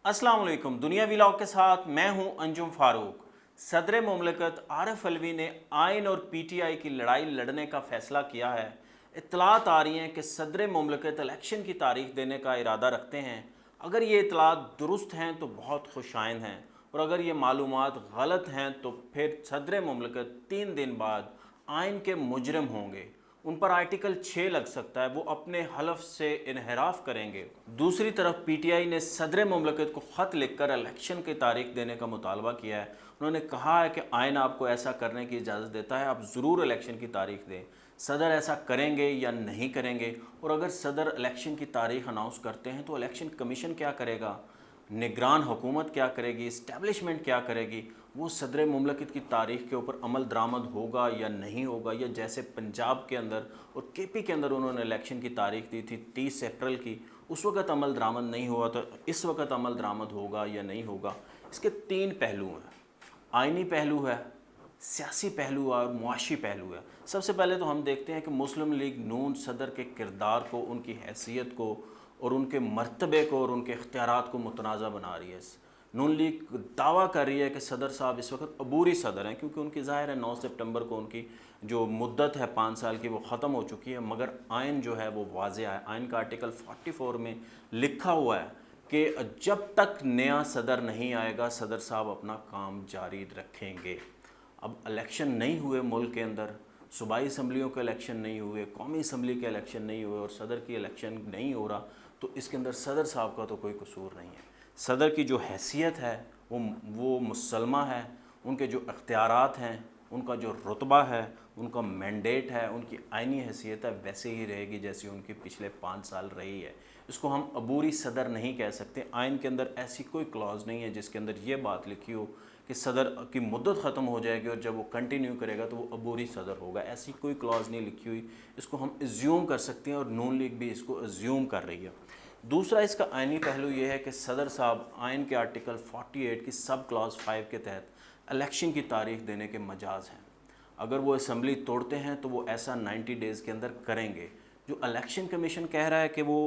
अस्सलाम वालेकुम। दुनिया व्लॉग के साथ मैं हूं अंजुम फारूक। सदर मुमलकत आरिफ अलवी ने आइन और पीटीआई की लड़ाई लड़ने का फैसला किया है। इत्तलात आ रही हैं कि सदर मुमलकत इलेक्शन की तारीख देने का इरादा रखते हैं। अगर ये इत्तलात दुरुस्त हैं तो बहुत खुशाइंद हैं, और अगर ये मालूमात गलत हैं तो फिर सदर मुमलकत 3 दिन बाद आइन के मुजरम होंगे, उन पर आर्टिकल 6 लग सकता है, वो अपने हलफ से इनहराफ करेंगे। दूसरी तरफ पीटीआई ने सदर मुमलकत को ख़त लिखकर इलेक्शन की तारीख देने का मुतालबा किया है। उन्होंने कहा है कि आइन आपको ऐसा करने की इजाज़त देता है, आप ज़रूर इलेक्शन की तारीख दें। सदर ऐसा करेंगे या नहीं करेंगे, और अगर सदर इलेक्शन की तारीख अनाउंस करते हैं तो इलेक्शन कमीशन क्या करेगा, निगरान हुकूमत क्या करेगी, इस्टेब्लिशमेंट क्या करेगी, वो सदर मुमलकत की तारीख के ऊपर अमल दरामद होगा या नहीं होगा। या जैसे पंजाब के अंदर और केपी के अंदर उन्होंने इलेक्शन की तारीख दी थी 30 अप्रैल की, उस वक़्त अमल दरामद नहीं हुआ, तो इस वक्त अमल दरामद होगा या नहीं होगा। इसके 3 पहलू हैं, आइनी पहलू है, सियासी पहलू है और मुआशी पहलू है। सबसे पहले तो हम देखते हैं कि मुस्लिम लीग नून सदर के किरदार को, उनकी हैसियत को और उनके मर्तबे को और उनके इख्तियारात को मुतनाज़ा बना रही है। नून लीग दावा कर रही है कि सदर साहब इस वक्त अबूरी सदर हैं, क्योंकि उनकी ज़ाहिर है 9 सितंबर को उनकी जो मुद्दत है 5 साल की वो ख़त्म हो चुकी है। मगर आइन जो है वो वाज़ेह है। आइन का आर्टिकल 44 में लिखा हुआ है कि जब तक नया सदर नहीं आएगा सदर साहब अपना काम जारी रखेंगे। अब इलेक्शन नहीं हुए मुल्क के अंदर, सूबाई असम्बलियों के इलेक्शन नहीं हुए, कौमी असम्बली के इलेक्शन नहीं हुए और सदर की इलेक्शन नहीं हो रहा, तो इसके अंदर सदर साहब का तो कोई कसूर नहीं है। सदर की जो हैसियत है वो मुसलमा है, उनके जो इख्तियारात हैं, उनका जो रुतबा है, उनका मैंडेट है, उनकी आइनी हैसियत है, वैसे ही रहेगी जैसी उनकी पिछले 5 साल रही है। इसको हम अबूरी सदर नहीं कह सकते। आइन के अंदर ऐसी कोई क्लॉज नहीं है जिसके अंदर ये बात लिखी हो कि सदर की मुद्दत ख़त्म हो जाएगी और जब वो कंटिन्यू करेगा तो वो अबूरी सदर होगा। ऐसी कोई क्लॉज नहीं लिखी हुई। इसको हम एज्यूम कर सकते हैं और नून लीग भी इसको एज्यूम कर रही है। दूसरा इसका आइनी पहलू ये है कि सदर साहब आइन के आर्टिकल 48 की सब क्लॉज 5 के तहत इलेक्शन की तारीख देने के मजाज हैं। अगर वो असम्बली तोड़ते हैं तो वो ऐसा 90 डेज़ के अंदर करेंगे। जो इलेक्शन कमीशन कह रहा है कि वो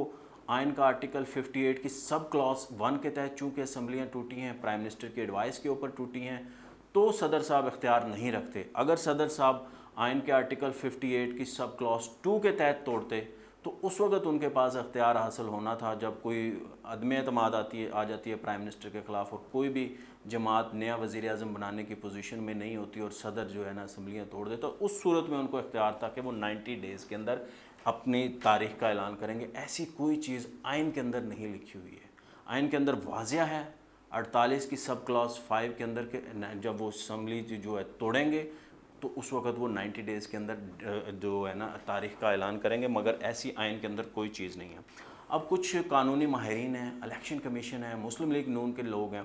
आइन का आर्टिकल 58 की सब क्लॉज 1 के तहत चूँकि असम्बलियाँ टूटी हैं, प्राइम मिनिस्टर की एडवाइस के ऊपर टूटी हैं, तो सदर साहब इख्तियार नहीं रखते। अगर सदर साहब आइन के आर्टिकल 58 की सब क्लॉज 2 के तहत तोड़ते तो उस वक्त उनके पास इख्तियार हासिल होना था जब कोई अदम एतमाद आ जाती है प्राइम मिनिस्टर के ख़िलाफ़ और कोई भी जमात नया वज़ीर आज़म बनाने की पोजीशन में नहीं होती और सदर जो है ना असम्बलियाँ तोड़ दे, तो उस सूरत में उनको इख्तियार था कि वो 90 डेज़ के अंदर अपनी तारीख़ का ऐलान करेंगे। ऐसी कोई चीज़ आइन के अंदर नहीं लिखी हुई है। आइन के अंदर वाज़िया है 48 की सब क्लॉज 5 के अंदर के जब वो असम्बली जो है तोड़ेंगे तो उस वक्त वो 90 डेज़ के अंदर जो है ना तारीख़ का ऐलान करेंगे। मगर ऐसी आइन के अंदर कोई चीज़ नहीं है। अब कुछ कानूनी माहिरीन हैं, इलेक्शन कमीशन है, मुस्लिम लीग नून के लोग हैं,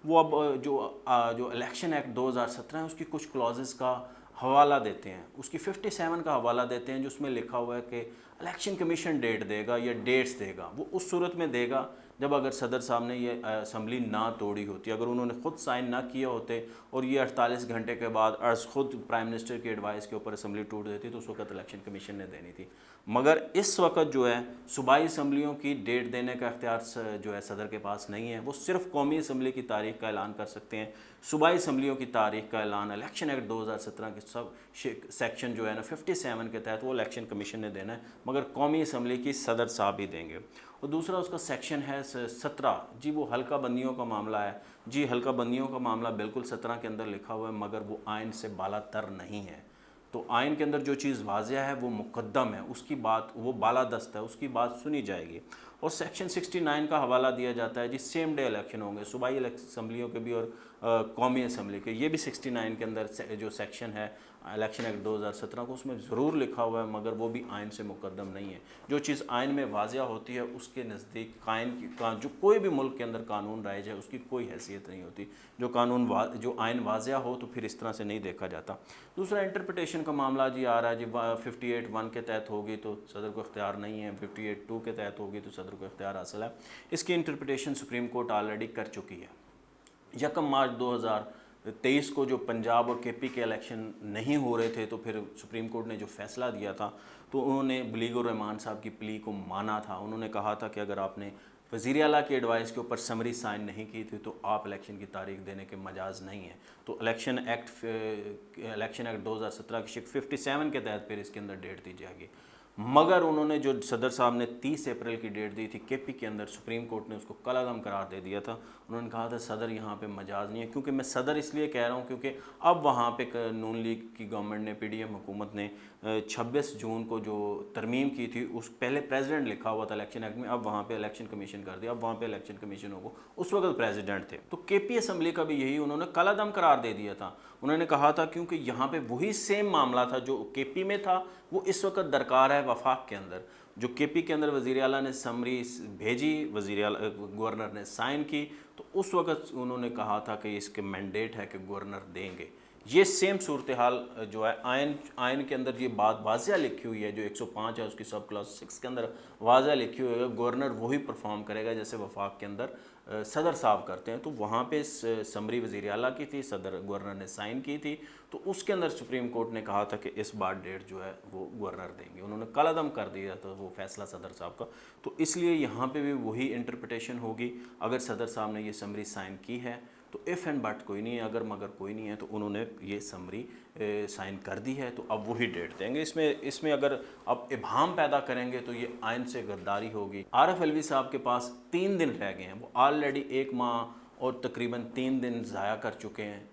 वो अब जो इलेक्शन एक्ट 2017 है उसकी कुछ क्लॉजेस का हवाला देते हैं। उसकी 57 का हवाला देते हैं जिसमें लिखा हुआ है कि इलेक्शन कमीशन डेट देगा या डेट्स देगा। वो उस सूरत में देगा जब अगर सदर साहब ने ये असम्बली ना तोड़ी होती, अगर उन्होंने ख़ुद साइन ना किए होते और ये 48 घंटे के बाद अर्ज़ ख़ुद प्राइम मिनिस्टर की एडवाइस के ऊपर असम्बली टूट देती तो उस वक्त इलेक्शन कमीशन ने देनी थी। मगर इस वक्त जो है सूबाई असम्बलियों की डेट देने का इख्तियार जो है सदर के पास नहीं है। वो सिर्फ कौमी असम्बली की तारीख़ का ऐलान कर सकते हैं। सूबाई असम्बलियों की तारीख़ का ऐलान इलेक्शन एक्ट 2017 के सब सेक्शन जो है ना 57 के तहत वो इलेक्शन कमीशन ने देना है, मगर कौमी असम्बली की सदर साहब ही देंगे। और दूसरा उसका सेक्शन है 17, जी वो हल्का बंदियों का मामला है। जी हल्का बंदियों का मामला बिल्कुल 17 के अंदर लिखा हुआ है, मगर वो आइन से बालातर नहीं है। तो आइन के अंदर जो चीज़ वाज़िया है वो मुक़द्दम है, उसकी बात वो बालादस्त है, उसकी बात सुनी जाएगी। और सेक्शन 69 का हवाला दिया जाता है जी सेम डे इलेक्शन होंगे, सूबाई असम्बलियों के भी और कौमी असम्बली के। ये भी 69 के अंदर जो सेक्शन है इलेक्शन एक्ट 2017 को उसमें ज़रूर लिखा हुआ है, मगर वो भी आइन से मुक़द्दम नहीं है। जो चीज़ आइन में वाज़िया होती है उसके नज़दीक जो कोई भी मुल्क के अंदर कानून राइज है उसकी कोई हैसियत नहीं होती। जो आइन वाज़िया हो तो फिर इस तरह से नहीं देखा जाता। दूसरा इंटरप्रटेशन का मामला जी आ रहा है जी 58(1) के तहत होगी तो सदर को इख्तियार नहीं है, 58(2) के तहत होगी तो सदर को इख्तियार हासिल है। इसकी इंटरप्रटेशन सुप्रीम कोर्ट ऑलरेडी कर चुकी है। 1 मार्च 2023 को जो पंजाब और केपी के इलेक्शन नहीं हो रहे थे तो फिर सुप्रीम कोर्ट ने जो फ़ैसला दिया था तो उन्होंने बलीग उर रहमान साहब की प्ली को माना था। उन्होंने कहा था कि अगर आपने वज़ीर आला की एडवाइस के ऊपर समरी साइन नहीं की थी तो आप इलेक्शन की तारीख देने के मजाज नहीं है। तो इलेक्शन एक्ट 2017 की शिक 57 के तहत फिर इसके अंदर डेट दी जाएगी। मगर उन्होंने जो सदर साहब ने 30 अप्रैल की डेट दी थी केपी के अंदर, सुप्रीम कोर्ट ने उसको कलादम करार दे दिया था। उन्होंने कहा था सदर यहाँ पे मजाज नहीं है, क्योंकि मैं सदर इसलिए कह रहा हूँ क्योंकि अब वहाँ पे नून लीग की गवर्नमेंट ने, पीडीएम हुकूमत ने 26 जून को जो तरमीम की थी, उस पहले प्रेसिडेंट लिखा हुआ था इलेक्शन एक्ट में, अब वहाँ पे इलेक्शन कमीशन कर दिया। अब वहाँ पे इलेक्शन कमीशन होगा, उस वक्त प्रेसिडेंट थे। तो केपी असम्बली का भी यही उन्होंने कलादम करार दे दिया था। उन्होंने कहा था क्योंकि यहाँ पे वही सेम मामला था जो केपी में था, वो इस वक्त दरकार है वफाक के अंदर। जो केपी के अंदर वज़ीर आला ने समरी भेजी, गवर्नर ने साइन की, तो उस वक्त उन्होंने कहा था कि इसके मैंडेट है कि गवर्नर देंगे। ये सेम सूरत हाल जो है आयन के अंदर ये बात वाज़िया लिखी हुई है, जो 105 है उसकी सब क्लास 6 के अंदर वाज़िया लिखी हुई है, गवर्नर वही परफॉर्म करेगा जैसे वफाक के अंदर सदर साहब करते हैं। तो वहाँ पे समरी वज़ीर आला की थी, सदर गवर्नर ने साइन की थी, तो उसके अंदर सुप्रीम कोर्ट ने कहा था कि इस बार डेट जो है वो गवर्नर देंगे। उन्होंने कलअदम कर दिया था वो फैसला सदर साहब का। तो इसलिए यहाँ पे भी वही इंटरप्रिटेशन होगी। अगर सदर साहब ने ये समरी साइन की है तो इफ़ एंड बट कोई नहीं है, अगर मगर कोई नहीं है, तो उन्होंने ये समरी साइन कर दी है, तो अब वही डेट देंगे। इसमें अगर अब इबहम पैदा करेंगे तो ये आइन से गद्दारी होगी। आरफ अलवी साहब के पास 3 दिन रह गए हैं, वो ऑलरेडी 1 माह और तकरीबन 3 दिन ज़ाया कर चुके हैं।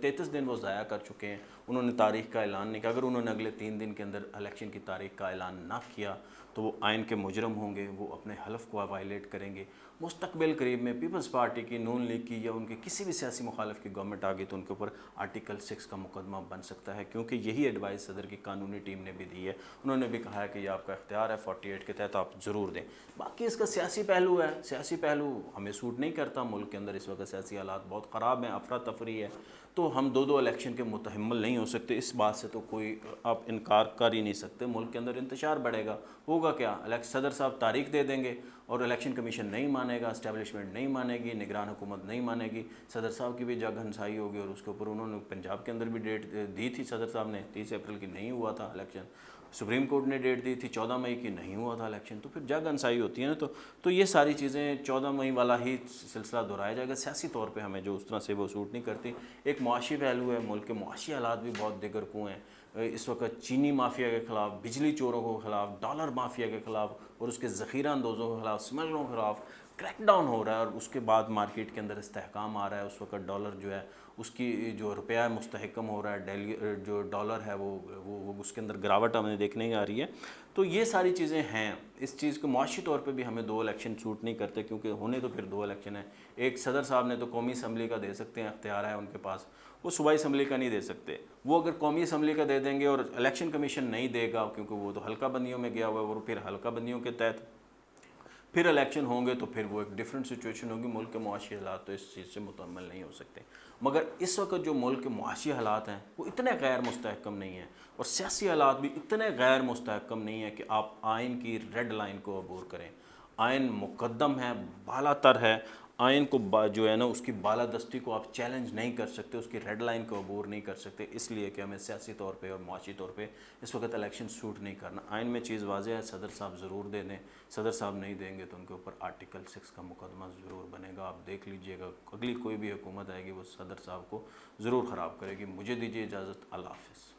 33 दिन वो ज़ाया कर चुके हैं। उन्होंने तारीख़ का ऐलान नहीं किया। अगर उन्होंने अगले 3 दिन के अंदर इलेक्शन की तारीख़ का ऐलान ना किया तो वो आइन के मुजरम होंगे, वो अपने हलफ को वायलेट करेंगे। मुस्तकबिल करीब में पीपल्स पार्टी की, नून लीग की या उनके किसी भी सियासी मुखालिफ की गवर्नमेंट आ गई तो उनके ऊपर आर्टिकल 6 का मुकदमा बन सकता है, क्योंकि यही एडवाइस सदर की कानूनी टीम ने भी दी है। उन्होंने भी कहा है कि ये आपका इख्तियार है, 48 के तहत आप ज़रूर दें। बाकी इसका सियासी पहलू है, सियासी पहलू हमें सूट नहीं करता। मुल्क के अंदर इस वक्त सियासी हालात बहुत ख़राब हैं, अफरा तफरी है, तो हम दो इलेक्शन के मुतहम्मिल नहीं हो सकते। इस बात से तो कोई आप इनकार कर ही नहीं सकते। मुल्क के अंदर इंतशार बढ़ेगा, होगा क्या, सदर साहब तारीख दे देंगे और इलेक्शन कमीशन नहीं मानेगा, इस्टेब्लिशमेंट नहीं मानेगी, निगरान हुकूमत नहीं मानेगी, सदर साहब की भी जग हंसाई होगी। और उसके ऊपर उन्होंने पंजाब के अंदर भी डेट दी थी सदर साहब ने, 30 अप्रैल की नहीं हुआ था इलेक्शन। सुप्रीम कोर्ट ने डेट दी थी 14 मई की, नहीं हुआ था इलेक्शन। तो फिर जग हंसाई होती है ना। तो ये सारी चीज़ें 14 मई वाला ही सिलसिला दोहराया जाएगा। सियासी तौर पे हमें जो उस तरह से वो सूट नहीं करती। एक मुआशी पहलू है, मुल्क के मुआशी हालात भी बहुत दिगर को हैं। इस वक्त चीनी माफिया के ख़िलाफ़, बिजली चोरों के ख़िलाफ़, डॉलर माफिया के ख़िलाफ़ और उसके ज़ख़ीरा अंदोज़ों के ख़िलाफ़, स्मगलरों के ख़िलाफ़ क्रैकडाउन हो रहा है। और उसके बाद मार्केट के अंदर इस्तेहकाम आ रहा है। उस वक्त डॉलर जो है उसकी जो रुपया है मुस्तहकम हो रहा है। डेली जो डॉलर है वो उसके अंदर गिरावट हमें देखने आ रही है। तो ये सारी चीज़ें हैं। इस चीज़ को मुआशी तौर पे भी हमें 2 इलेक्शन सूट नहीं करते, क्योंकि होने तो फिर 2 इलेक्शन है। एक सदर साहब ने तो कौमी असम्बली का दे सकते हैं, अख्तियार है उनके पास, वो सूबाई असम्बली का नहीं दे सकते। वो अगर कौमी असम्बली का दे देंगे और इलेक्शन कमीशन नहीं देगा, क्योंकि वो तो हल्का बंदियों में गया हुआ है, और फिर हल्का बंदियों के तहत फिर इलेक्शन होंगे तो फिर वो एक डिफरेंट सिचुएशन होगी। मुल्क के मुआशी हालात तो इस चीज़ से मुतम्मल नहीं हो सकते। मगर इस वक्त जो मुल्क के मुआशी हालात हैं वो इतने गैर मुस्तहकम नहीं हैं, और सियासी हालात भी इतने गैर मुस्तहकम नहीं है कि आप आइन की रेड लाइन को अबूर करें। आइन मुकद्दम है, बालातर है। आइन को जो है ना उसकी बालादस्ती को आप चैलेंज नहीं कर सकते, उसकी रेड लाइन को अबूर नहीं कर सकते, इसलिए कि हमें सियासी तौर पे और मुआशी तौर पे इस वक्त इलेक्शन शूट नहीं करना। आइन में चीज़ वाज़ेह है, सदर साहब ज़रूर दे दें। सदर साहब नहीं देंगे तो उनके ऊपर आर्टिकल 6 का मुकदमा ज़रूर बनेगा। आप देख लीजिएगा, अगली कोई भी हुकूमत आएगी वो सदर साहब को ज़रूर ख़राब करेगी। मुझे दीजिए इजाज़त, अल्लाह हाफ़िज़।